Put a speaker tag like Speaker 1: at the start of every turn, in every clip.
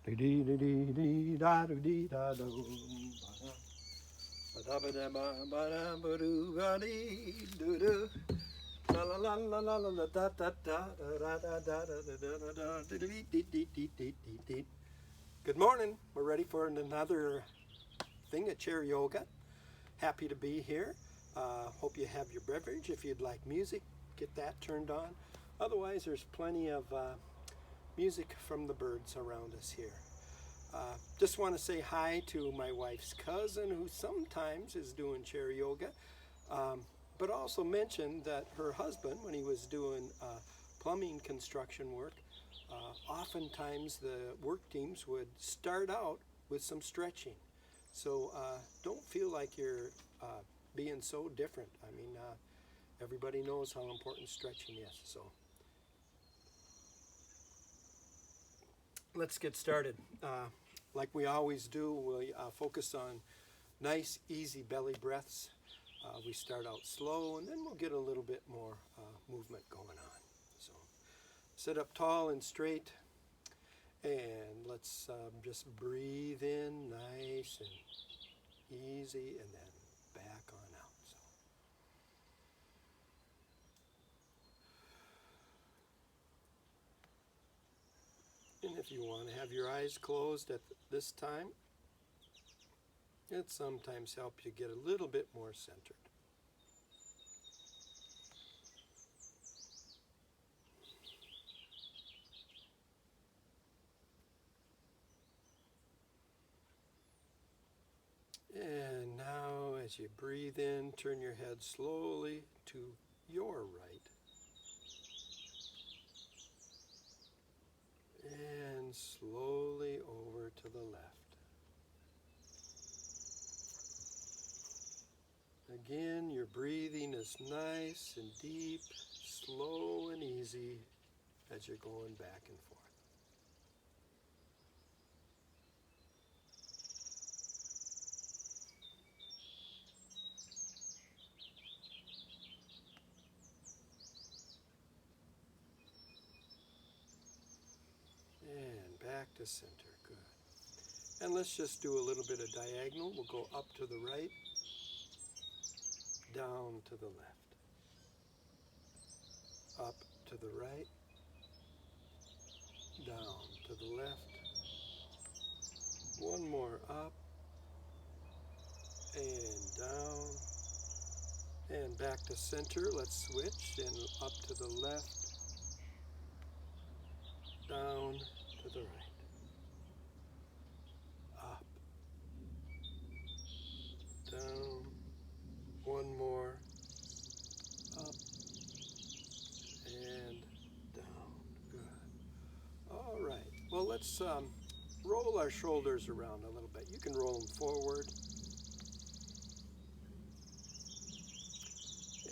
Speaker 1: Good morning. We're ready for another thing at Chair Yoga. Happy to be here. Hope you have your beverage. If you'd like music, get that turned on. Otherwise, there's plenty of music from the birds around us here. Just want to say hi to my wife's cousin who sometimes is doing chair yoga, but also mention that her husband, when he was doing plumbing construction work, oftentimes the work teams would start out with some stretching. So don't feel like you're being so different. I mean, everybody knows how important stretching is. So let's get started. Like we always do, we focus on nice, easy belly breaths. We start out slow, and then we'll get a little bit more movement going on. So sit up tall and straight, and let's just breathe in nice and easy, and then back on out. And if you want to have your eyes closed at this time, it sometimes helps you get a little bit more centered. And now as you breathe in, turn your head slowly to your right. And slowly over to the left. Again, your breathing is nice and deep, slow and easy as you're going back and forth. And back to center. Good. And let's just do a little bit of diagonal. We'll go up to the right, down to the left, up to the right, down to the left. One more up and down and back to center. Let's switch and up to the left, down to the right, up, down, one more, up and down. Good. All right. Well, let's roll our shoulders around a little bit. You can roll them forward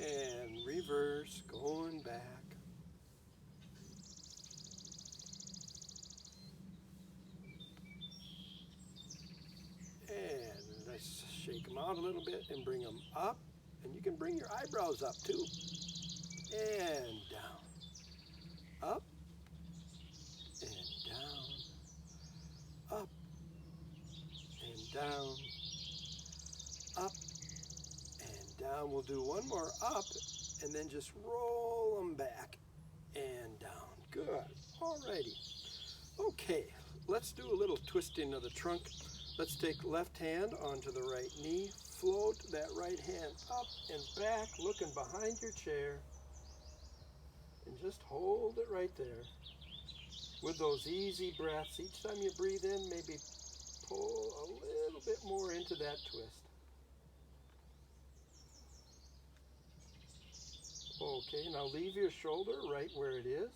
Speaker 1: and reverse, going back. And let's shake them out a little bit and bring them up. And you can bring your eyebrows up too. And down. Up and down. Up and down. Up and down. We'll do one more up and then just roll them back and down. Good. Alrighty. Okay, let's do a little twisting of the trunk. Let's take left hand onto the right knee. Float that right hand up and back, looking behind your chair. And just hold it right there. With those easy breaths, each time you breathe in, maybe pull a little bit more into that twist. Okay, now leave your shoulder right where it is,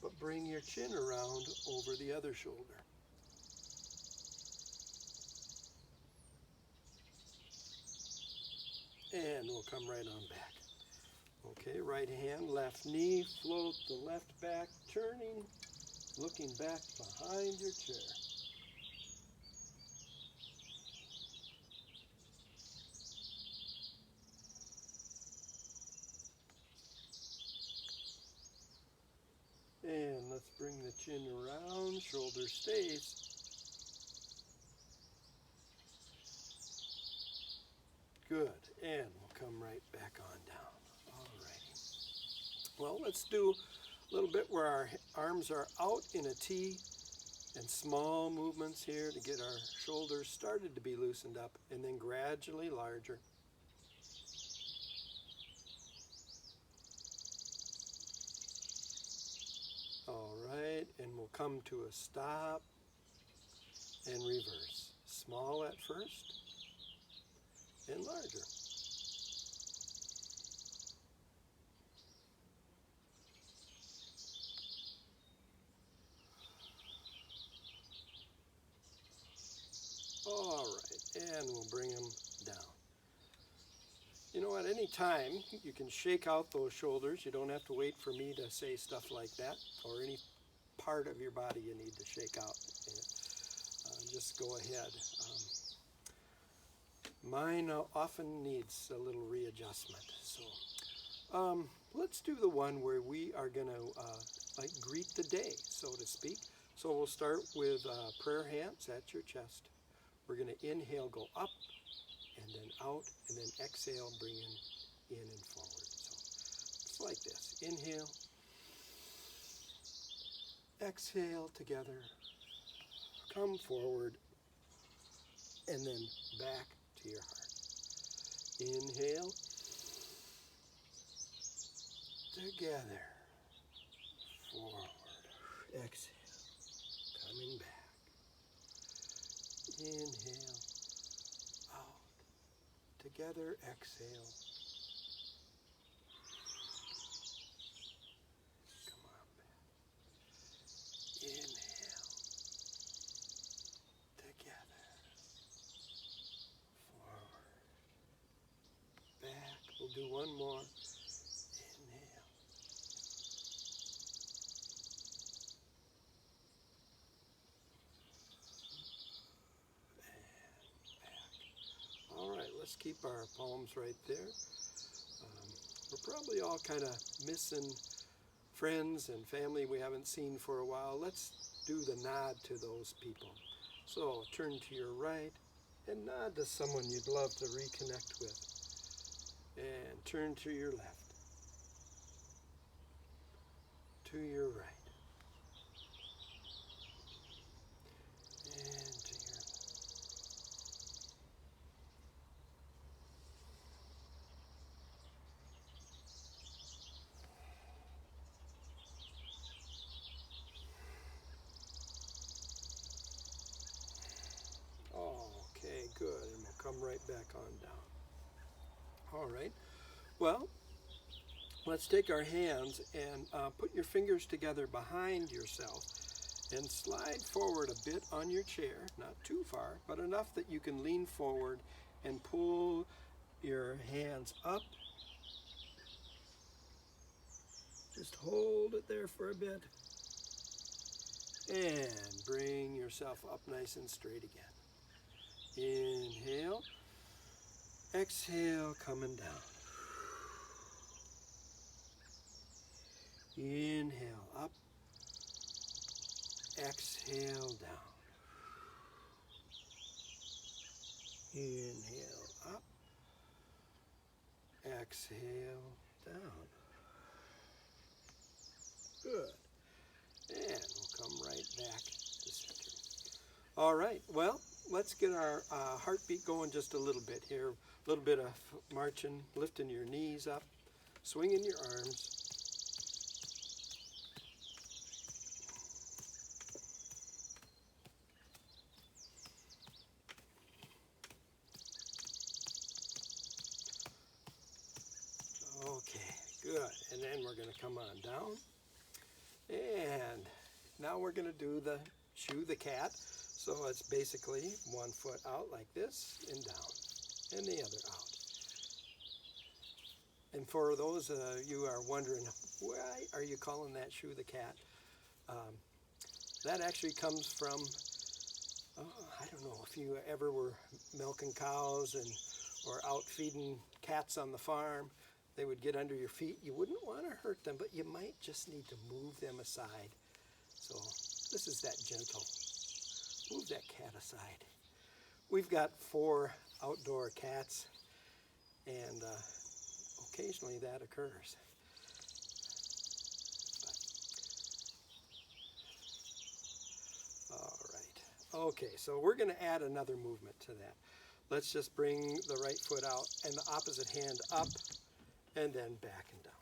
Speaker 1: but bring your chin around over the other shoulder. And we'll come right on back. Okay, right hand, left knee, float the left back, turning, looking back behind your chair. And let's bring the chin around, shoulder stays. Good, and we'll come right back on down. All righty. Well, let's do a little bit where our arms are out in a T and small movements here to get our shoulders started to be loosened up and then gradually larger. All right, and we'll come to a stop and reverse. Small at first and larger. All right, and we'll bring them down. You know, at any time, you can shake out those shoulders. You don't have to wait for me to say stuff like that or any part of your body you need to shake out. Just go ahead. Mine often needs a little readjustment. So let's do the one where we are going to like greet the day, so to speak. So we'll start with prayer hands at your chest. We're going to inhale, go up, and then out, and then exhale, bring in and forward. So it's like this. Inhale, exhale together, come forward, and then back to your heart. Inhale, together, forward, exhale, coming back. Inhale, out, together, exhale. Come on back. Inhale, together, forward, back. We'll do one more. Inhale. And back. All right, let's keep our palms right there. We're probably all kind of missing friends and family we haven't seen for a while. Let's do the nod to those people. So turn to your right and nod to someone you'd love to reconnect with. And turn to your left, to your right, and to your left. Okay, good, and we'll come right back on down. All right, well, let's take our hands and put your fingers together behind yourself and slide forward a bit on your chair, not too far, but enough that you can lean forward and pull your hands up. Just hold it there for a bit and bring yourself up nice and straight again. Inhale, exhale, coming down. Inhale, up, exhale, down. Inhale, up, exhale, down. Good. And we'll come right back to center. All right, well, let's get our heartbeat going just a little bit here. A little bit of marching, lifting your knees up, swinging your arms. Okay, good. And then we're going to come on down. And now we're going to do the shoe the cat. So it's basically one foot out like this and down, and the other out. And for those of you who are wondering, why are you calling that shoe the cat? That actually comes from, I don't know if you ever were milking cows or out feeding cats on the farm. They would get under your feet. You wouldn't want to hurt them, but you might just need to move them aside. So This is that gentle. Move that cat aside. We've got 4 outdoor cats, and occasionally that occurs. All right. Okay, so we're going to add another movement to that. Let's just bring the right foot out and the opposite hand up and then back and down.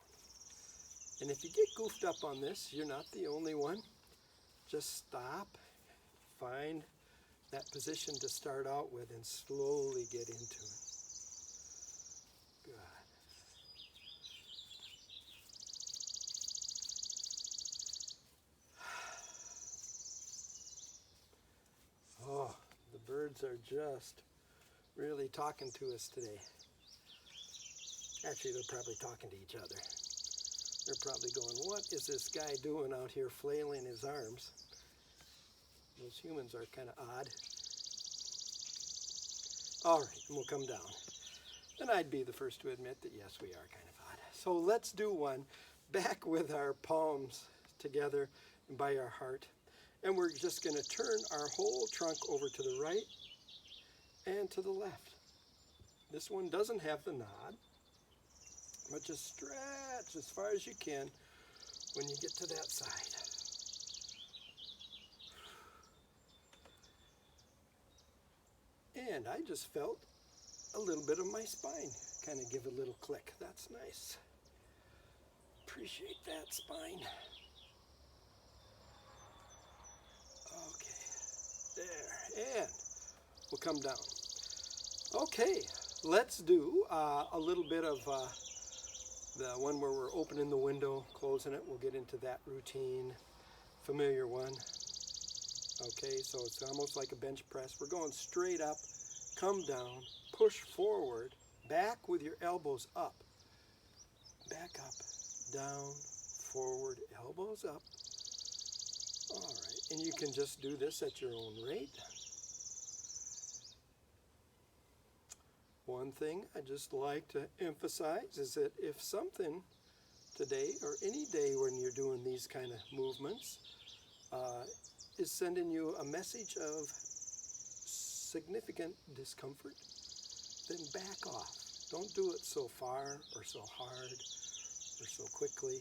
Speaker 1: And if you get goofed up on this, you're not the only one. Just stop, find that position to start out with and slowly get into it. Good. Oh, the birds are just really talking to us today. Actually, they're probably talking to each other. They're probably going, what is this guy doing out here flailing his arms? Those humans are kind of odd. All right, and we'll come down. And I'd be the first to admit that, yes, we are kind of odd. So let's do one back with our palms together and by our heart. And we're just going to turn our whole trunk over to the right and to the left. This one doesn't have the nod, but just stretch as far as you can when you get to that side. And I just felt a little bit of my spine kind of give a little click. That's nice. Appreciate that spine. Okay, there, and we'll come down. Okay, let's do a little bit of the one where we're opening the window, closing it. We'll get into that routine, familiar one. Okay, so it's almost like a bench press. We're going straight up, come down, push forward, back with your elbows up. Back up, down, forward, elbows up. All right, and you can just do this at your own rate. One thing I just like to emphasize is that if something today or any day when you're doing these kind of movements is sending you a message of significant discomfort, then back off. Don't do it so far or so hard or so quickly.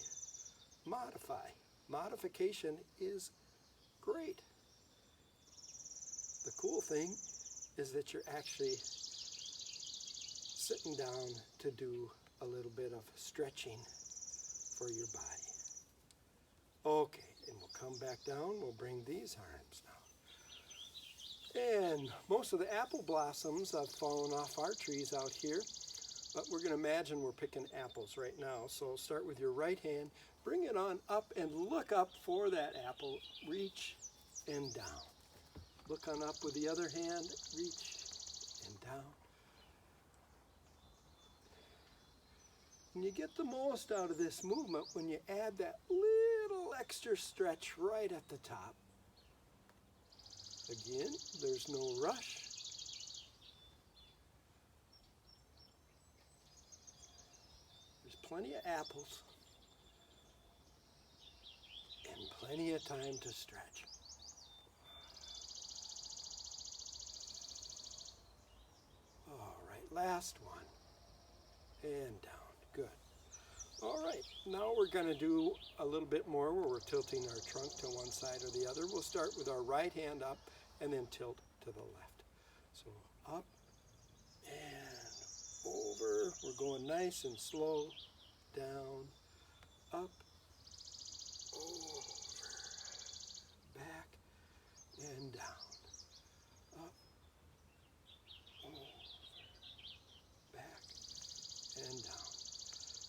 Speaker 1: Modify. Modification is great. The cool thing is that you're actually sitting down to do a little bit of stretching for your body. Okay, and we'll come back down. We'll bring these arms now. And most of the apple blossoms have fallen off our trees out here, but we're going to imagine we're picking apples right now. So start with your right hand, bring it on up and look up for that apple. Reach and down. Look on up with the other hand, reach and down. And you get the most out of this movement when you add that little extra stretch right at the top. Again, there's no rush. There's plenty of apples and plenty of time to stretch. All right, last one. And down. Good. All right, now we're going to do a little bit more where we're tilting our trunk to one side or the other. We'll start with our right hand up and then tilt to the left. So up and over. We're going nice and slow. Down, up, over, back, and down. Up, over, back, and down.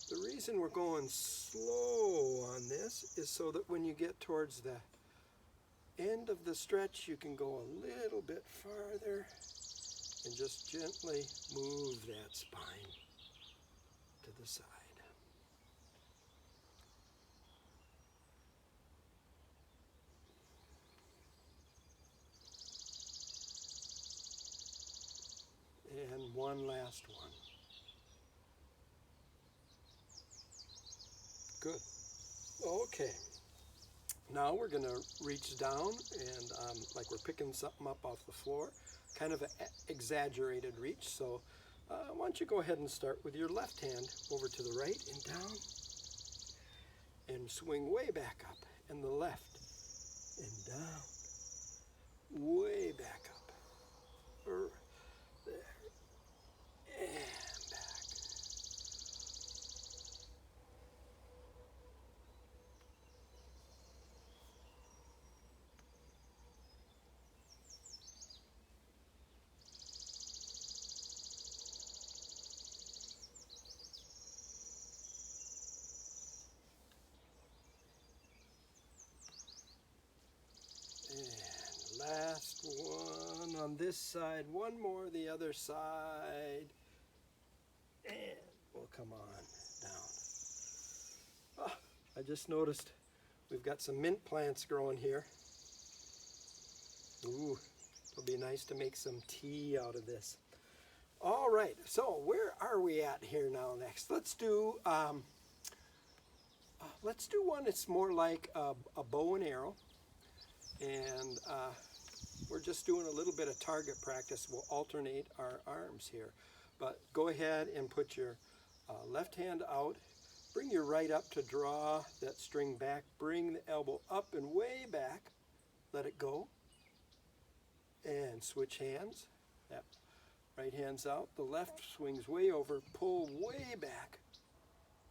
Speaker 1: The reason we're going slow on this is so that when you get towards the end of the stretch, you can go a little bit farther and just gently move that spine to the side. And one last one. Good. Okay. Now we're going to reach down and like we're picking something up off the floor, kind of an exaggerated reach. So why don't you go ahead and start with your left hand over to the right and down and swing way back up, and the left and down, way back up, there, and back. And last one on this side, one more the other side, and we'll come on down. Oh, I just noticed we've got some mint plants growing here. Ooh, it'll be nice to make some tea out of this. All right, so where are we at here now next? Let's do one that's more like a bow and arrow, and we're just doing a little bit of target practice. We'll alternate our arms here, but go ahead and put your left hand out, bring your right up to draw that string back, bring the elbow up and way back, let it go, and switch hands. That right hand's out, the left swings way over, pull way back,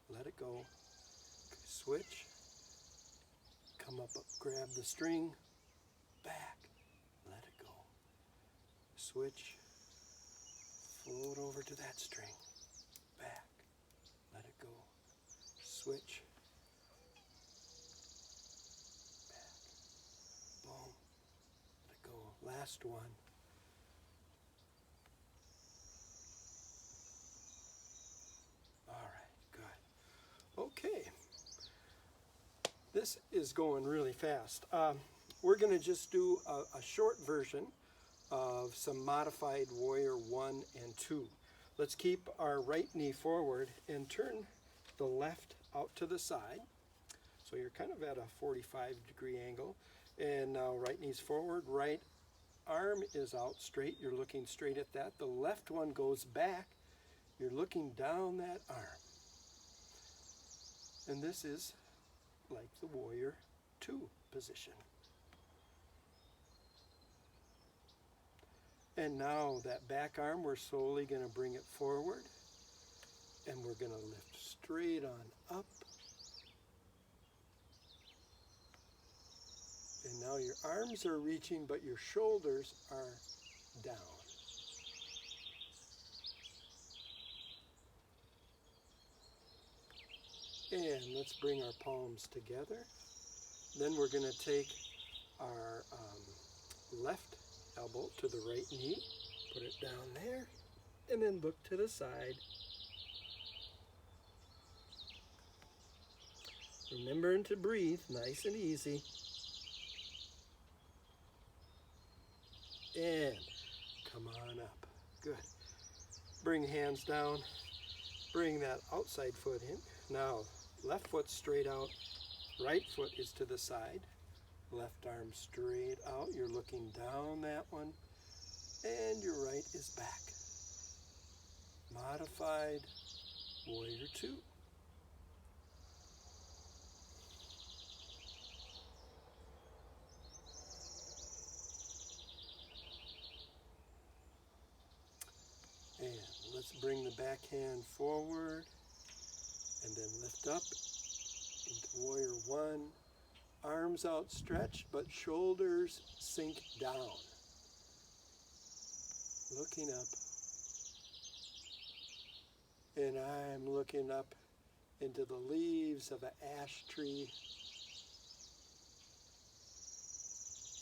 Speaker 1: let it go, switch, come up, grab the string, back, let it go, switch, float over to that string, back, let it go, switch, back, boom, let it go, last one. All right, good. Okay, this is going really fast. We're going to just do a short version of some modified warrior 1 and 2. Let's keep our right knee forward and turn the left out to the side. So you're kind of at a 45-degree angle. And now right knee's forward, right arm is out straight. You're looking straight at that. The left one goes back. You're looking down that arm. And this is like the warrior 2 position. And now that back arm, we're slowly going to bring it forward, and we're going to lift straight on up. And now your arms are reaching, but your shoulders are down. And let's bring our palms together. Then we're going to take our left elbow to the right knee, put it down there, and then look to the side. Remembering to breathe nice and easy. And come on up. Good. Bring hands down. Bring that outside foot in. Now, left foot straight out. Right foot is to the side. Left arm straight out. You're looking down that one. And your right is back. Modified warrior 2. And let's bring the back hand forward and then lift up into warrior 1. Arms outstretched, but shoulders sink down. Looking up. And I'm looking up into the leaves of an ash tree.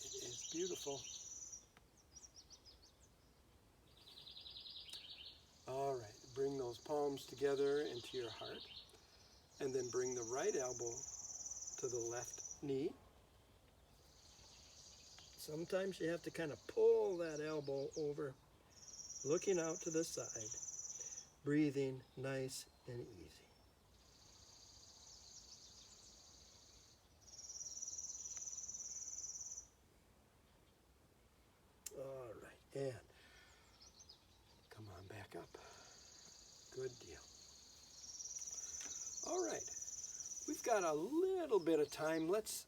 Speaker 1: It is beautiful. All right, bring those palms together into your heart, and then bring the right elbow to the left knee. Sometimes you have to kind of pull that elbow over, looking out to the side, breathing nice and easy. And come on back up. Good deal. All right. We've got a little bit of time. Let's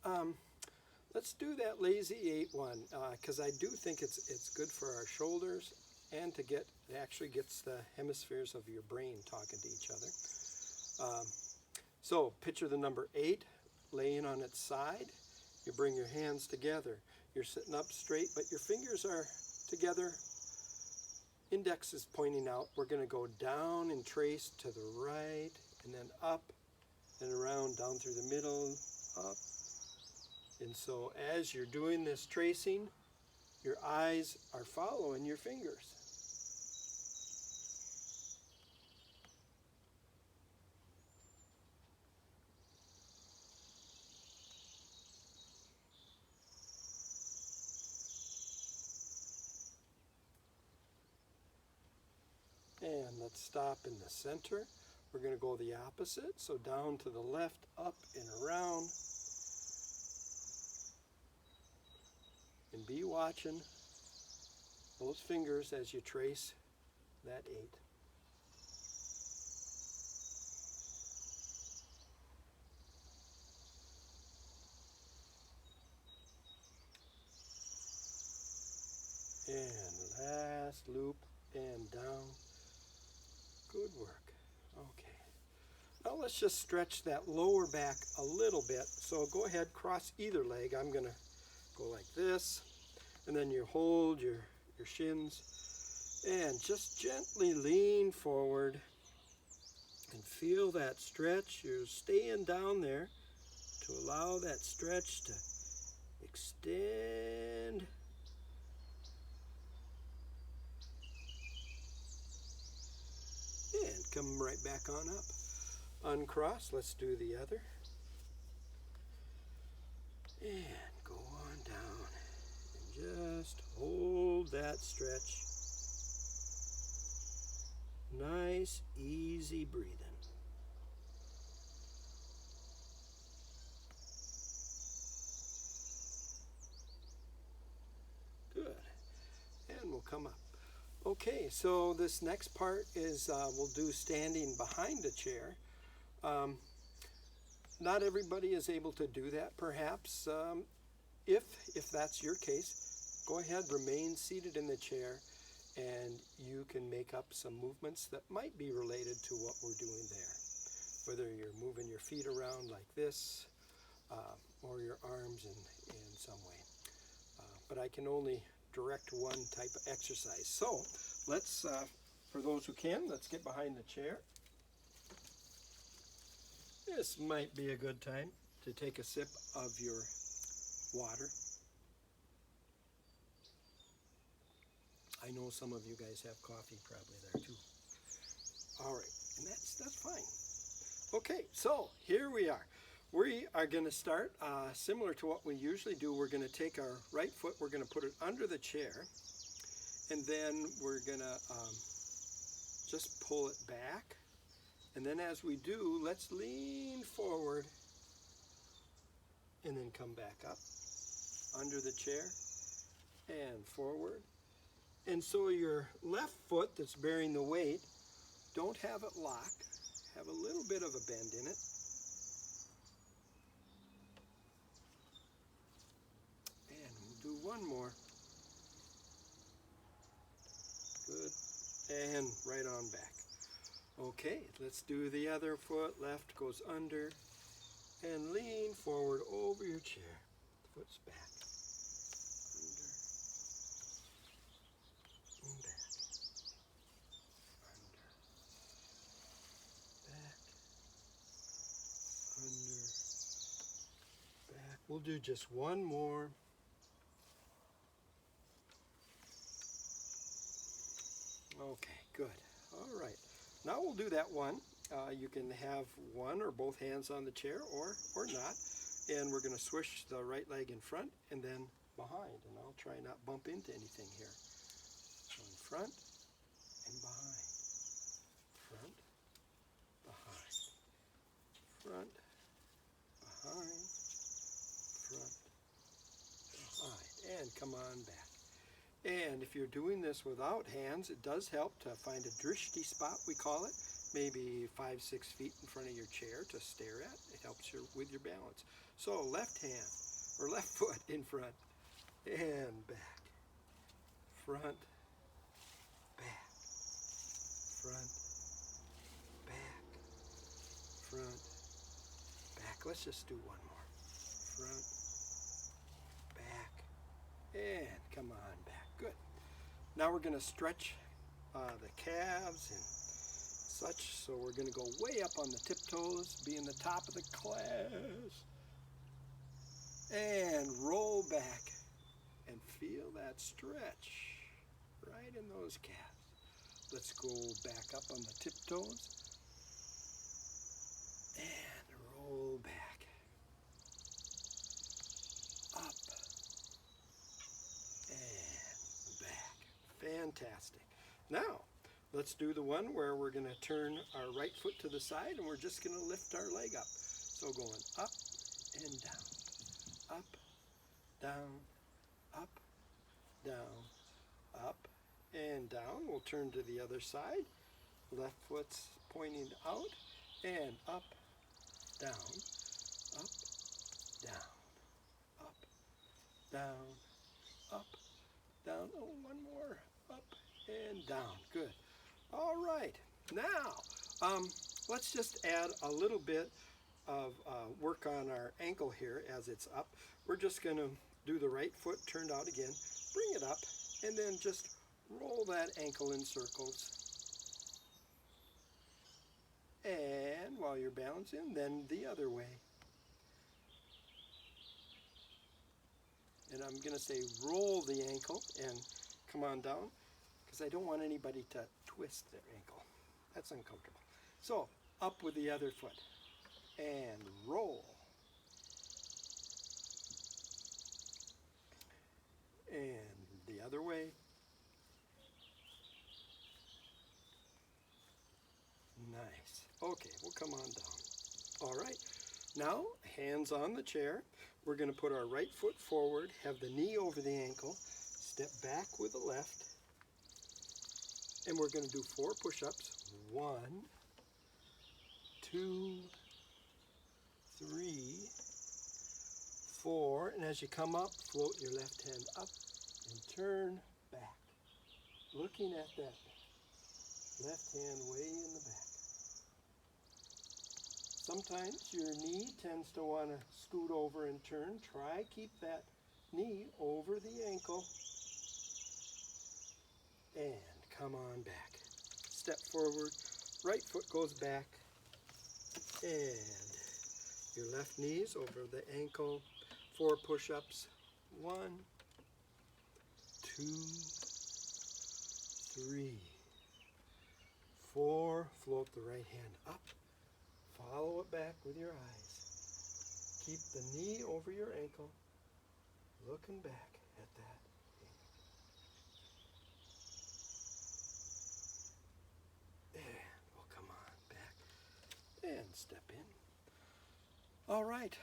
Speaker 1: do that lazy 8 one because I do think it's good for our shoulders and it actually gets the hemispheres of your brain talking to each other. So picture the number 8 laying on its side. You bring your hands together. You're sitting up straight, but your fingers are together. Index is pointing out. We're going to go down and trace to the right, and then up and around, down through the middle, up. And so as you're doing this tracing, your eyes are following your fingers. And let's stop in the center. We're going to go the opposite, so down to the left, up and around. And be watching those fingers as you trace that 8. And last loop and down. Good work. Okay. Now let's just stretch that lower back a little bit. So go ahead, cross either leg. I'm going to go like this. And then you hold your shins and just gently lean forward and feel that stretch. You're staying down there to allow that stretch to extend. And come right back on up. Uncross. Let's do the other. And go on down. And just hold that stretch. Nice, easy breathing. Good. And we'll come up. Okay, so this next part is we'll do standing behind a chair. Not everybody is able to do that, perhaps. If that's your case, go ahead, remain seated in the chair, and you can make up some movements that might be related to what we're doing there. Whether you're moving your feet around like this, or your arms in some way. But I can only direct one type of exercise. So let's, for those who can, let's get behind the chair. This might be a good time to take a sip of your water. I know some of you guys have coffee probably there too. All right, and that's fine. Okay, so here we are. We are going to start similar to what we usually do. We're going to take our right foot, we're going to put it under the chair, and then we're going to just pull it back. And then as we do, let's lean forward and then come back up under the chair and forward. And so your left foot that's bearing the weight, don't have it locked. Have a little bit of a bend in it. And we'll do one more. Good. And right on back. Okay, let's do the other foot. Left goes under and lean forward over your chair. Foot's back. Under and back. Under, back, under, back. We'll do just one more. Okay, good. All right. Now we'll do that one. You can have one or both hands on the chair or not. And we're going to swish the right leg in front and then behind. And I'll try not bump into anything here. So in front and behind. Front, behind. Front, behind. Front, behind. And come on back. And if you're doing this without hands, it does help to find a drishti spot, we call it, maybe 5-6 feet in front of your chair to stare at. It helps you with your balance. So left hand or left foot in front and back, front, back, front, back, front, back. Let's just do one more. Front, back, and come on back. Good. Now we're going to stretch the calves and such. So we're going to go way up on the tiptoes, be in the top of the class, and roll back and feel that stretch right in those calves. Let's go back up on the tiptoes and roll back, up and back. Fantastic. Now, let's do the one where we're going to turn our right foot to the side and we're just going to lift our leg up. So going up and down, up, down, up, down, up, and down. We'll turn to the other side. Left foot's pointing out and up, down, up, down, up, down, up, down. Oh, one more. Up and down. Good. All right. Now, let's just add a little bit of work on our ankle here as it's up. We're just going to do the right foot turned out again, bring it up, and then just roll that ankle in circles. And while you're balancing, then the other way. And I'm going to say roll the ankle and come on down because I don't want anybody to twist their ankle. That's uncomfortable. So up with the other foot and roll. And the other way. Nice. Okay, we'll come on down. All right. Now, hands on the chair. We're going to put our right foot forward, have the knee over the ankle, step back with the left, and we're going to do 4 push-ups. 1, 2, 3, 4. And as you come up, float your left hand up and turn back. Looking at that left hand way in the back. Sometimes your knee tends to want to scoot over and turn. Try keep that knee over the ankle. And come on back. Step forward. Right foot goes back. And your left knee's over the ankle. 4 push-ups. 1, 2, 3, 4. Float the right hand up. Follow it back with your eyes. Keep the knee over your ankle, looking back at that. And we'll come on back and step in. All right,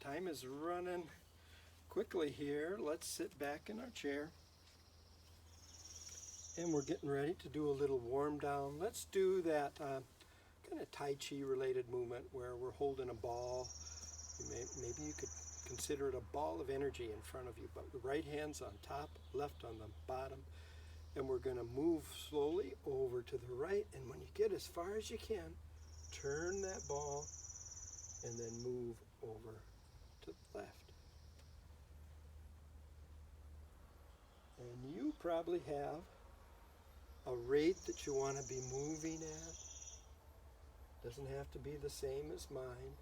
Speaker 1: time is running quickly here. Let's sit back in our chair. And we're getting ready to do a little warm down. Let's do that kind of Tai Chi related movement where we're holding a ball. Maybe you could consider it a ball of energy in front of you, but the right hand's on top, left on the bottom, and we're going to move slowly over to the right, and when you get as far as you can, turn that ball and then move over to the left. And you probably have a rate that you want to be moving at. Doesn't have to be the same as mine.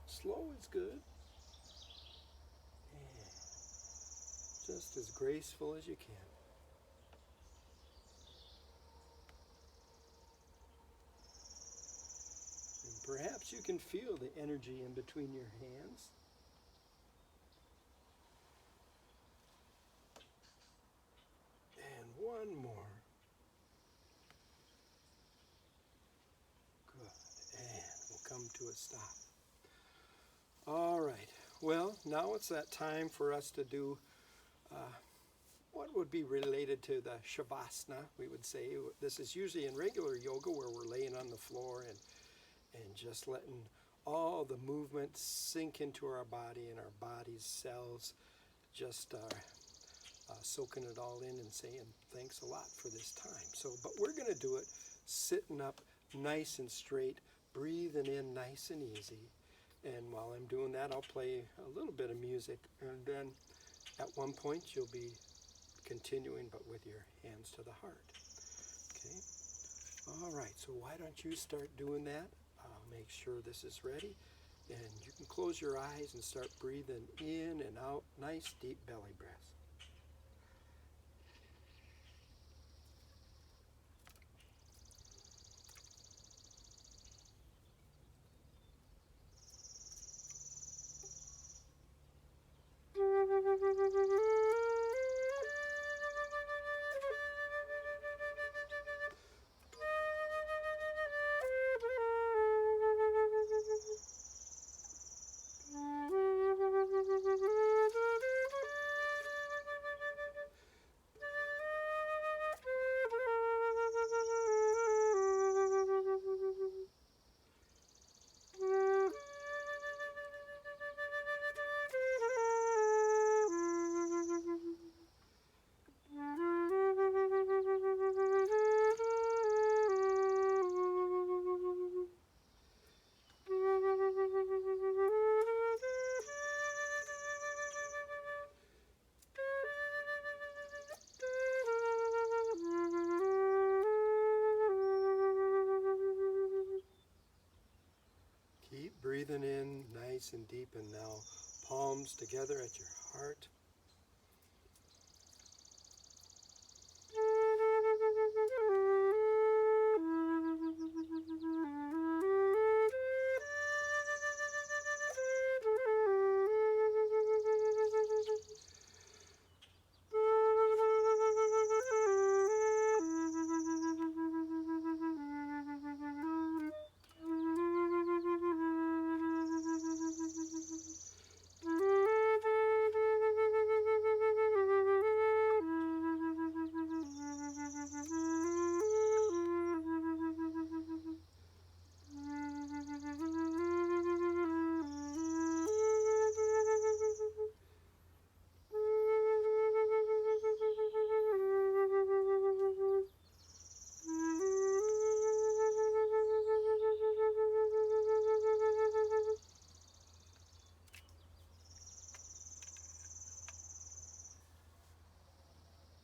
Speaker 1: Slow is good. And just as graceful as you can. And perhaps you can feel the energy in between your hands. And one more. Come to a stop. All right. Well, now it's that time for us to do would be related to the Shavasana, we would say. This is usually in regular yoga where we're laying on the floor and just letting all the movement sink into our body and our body's cells, just soaking it all in and saying thanks a lot for this time. So, but we're going to do it sitting up nice and straight, breathing in nice and easy. And while I'm doing that, I'll play a little bit of music, and then at one point you'll be continuing, but with your hands to the heart. Okay. All right, so why don't you start doing that? I'll make sure this is ready, and you can close your eyes and start breathing in and out, nice deep belly breaths. Keep breathing in nice and deep, and now palms together at your heart.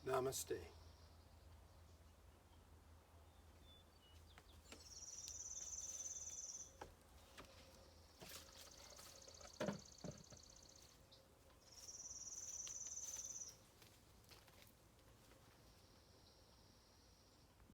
Speaker 1: Namaste.